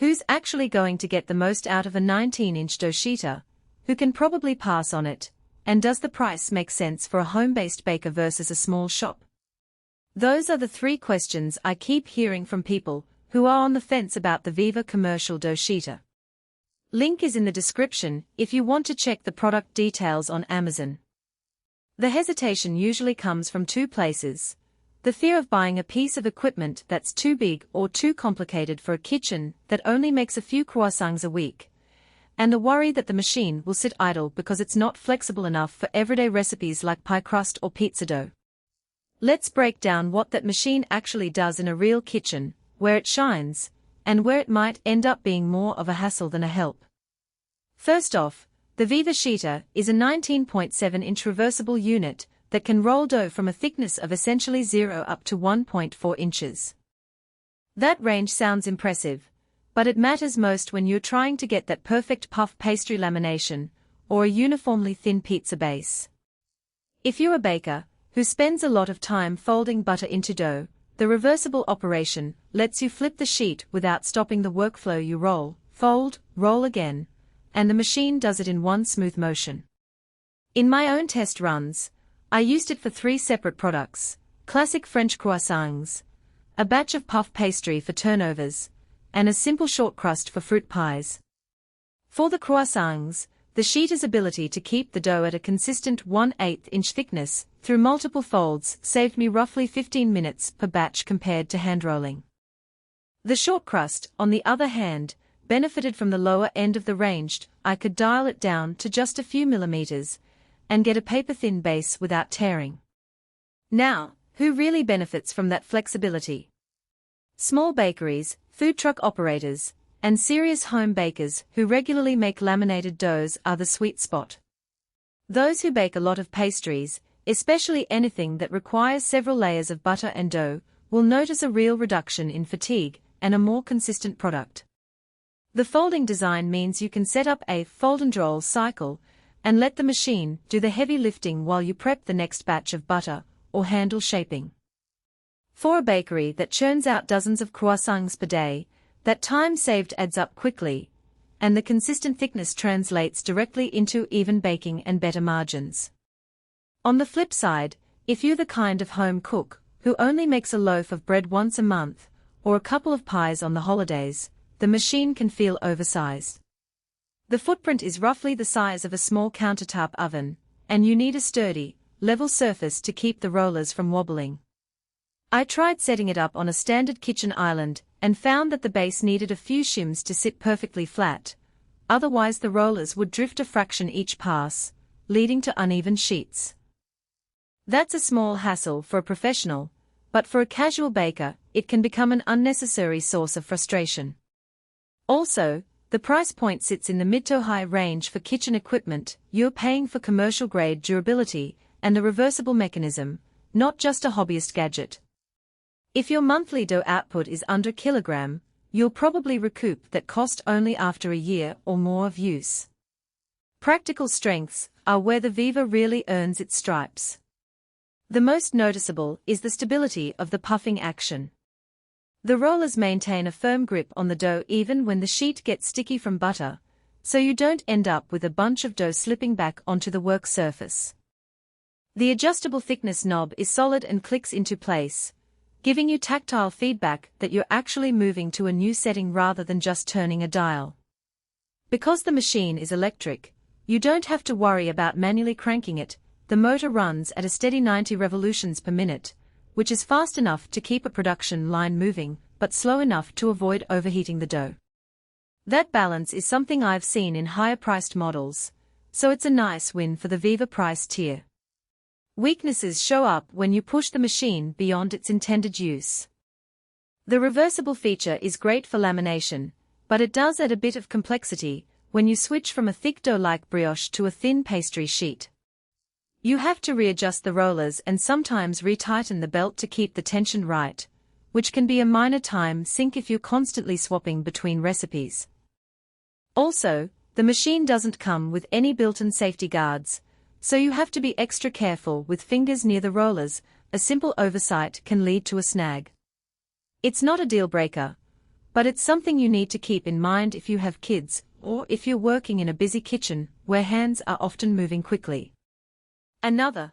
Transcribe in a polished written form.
Who's actually going to get the most out of a 19-inch dough sheeter? Who can probably pass on it? And does the price make sense for a home-based baker versus a small shop? Those are the three questions I keep hearing from people who are on the fence about the VEVOR commercial dough sheeter. Link is in the description if you want to check the product details on Amazon. The hesitation usually comes from two places: the fear of buying a piece of equipment that's too big or too complicated for a kitchen that only makes a few croissants a week, and the worry that the machine will sit idle because it's not flexible enough for everyday recipes like pie crust or pizza dough. Let's break down what that machine actually does in a real kitchen, where it shines, and where it might end up being more of a hassle than a help. First off, the VEVOR sheeter is a 19.7-inch reversible unit that can roll dough from a thickness of essentially 0 up to 1.4 inches. That range sounds impressive, but it matters most when you're trying to get that perfect puff pastry lamination, or a uniformly thin pizza base. If you're a baker who spends a lot of time folding butter into dough, the reversible operation lets you flip the sheet without stopping the workflow. You roll, fold, roll again, and the machine does it in one smooth motion. In my own test runs, I used it for 3 separate products: classic French croissants, a batch of puff pastry for turnovers, and a simple short crust for fruit pies. For the croissants, the sheeter's ability to keep the dough at a consistent 1/8 inch thickness through multiple folds saved me roughly 15 minutes per batch compared to hand rolling. The short crust, on the other hand, benefited from the lower end of the range. I could dial it down to just a few millimeters and get a paper-thin base without tearing. Now, who really benefits from that flexibility? Small bakeries, food truck operators, and serious home bakers who regularly make laminated doughs are the sweet spot. Those who bake a lot of pastries, especially anything that requires several layers of butter and dough, will notice a real reduction in fatigue and a more consistent product. The folding design means you can set up a fold and roll cycle and let the machine do the heavy lifting while you prep the next batch of butter or handle shaping. For a bakery that churns out dozens of croissants per day, that time saved adds up quickly, and the consistent thickness translates directly into even baking and better margins. On the flip side, if you're the kind of home cook who only makes a loaf of bread once a month, or a couple of pies on the holidays, the machine can feel oversized. The footprint is roughly the size of a small countertop oven, and you need a sturdy, level surface to keep the rollers from wobbling. I tried setting it up on a standard kitchen island and found that the base needed a few shims to sit perfectly flat, otherwise the rollers would drift a fraction each pass, leading to uneven sheets. That's a small hassle for a professional, but for a casual baker, it can become an unnecessary source of frustration. Also, the price point sits in the mid to high range for kitchen equipment. You're paying for commercial-grade durability and a reversible mechanism, not just a hobbyist gadget. If your monthly dough output is under a kilogram, you'll probably recoup that cost only after a year or more of use. Practical strengths are where the VEVOR really earns its stripes. The most noticeable is the stability of the puffing action. The rollers maintain a firm grip on the dough even when the sheet gets sticky from butter, so you don't end up with a bunch of dough slipping back onto the work surface. The adjustable thickness knob is solid and clicks into place, giving you tactile feedback that you're actually moving to a new setting rather than just turning a dial. Because the machine is electric, you don't have to worry about manually cranking it. The motor runs at a steady 90 revolutions per minute, which is fast enough to keep a production line moving, but slow enough to avoid overheating the dough. That balance is something I've seen in higher-priced models, so it's a nice win for the VEVOR price tier. Weaknesses show up when you push the machine beyond its intended use. The reversible feature is great for lamination, but it does add a bit of complexity when you switch from a thick dough-like brioche to a thin pastry sheet. You have to readjust the rollers and sometimes retighten the belt to keep the tension right, which can be a minor time sink if you're constantly swapping between recipes. Also, the machine doesn't come with any built-in safety guards, so you have to be extra careful with fingers near the rollers. A simple oversight can lead to a snag. It's not a deal breaker, But it's something you need to keep in mind if you have kids, or if you're working in a busy kitchen, where hands are often moving quickly. Another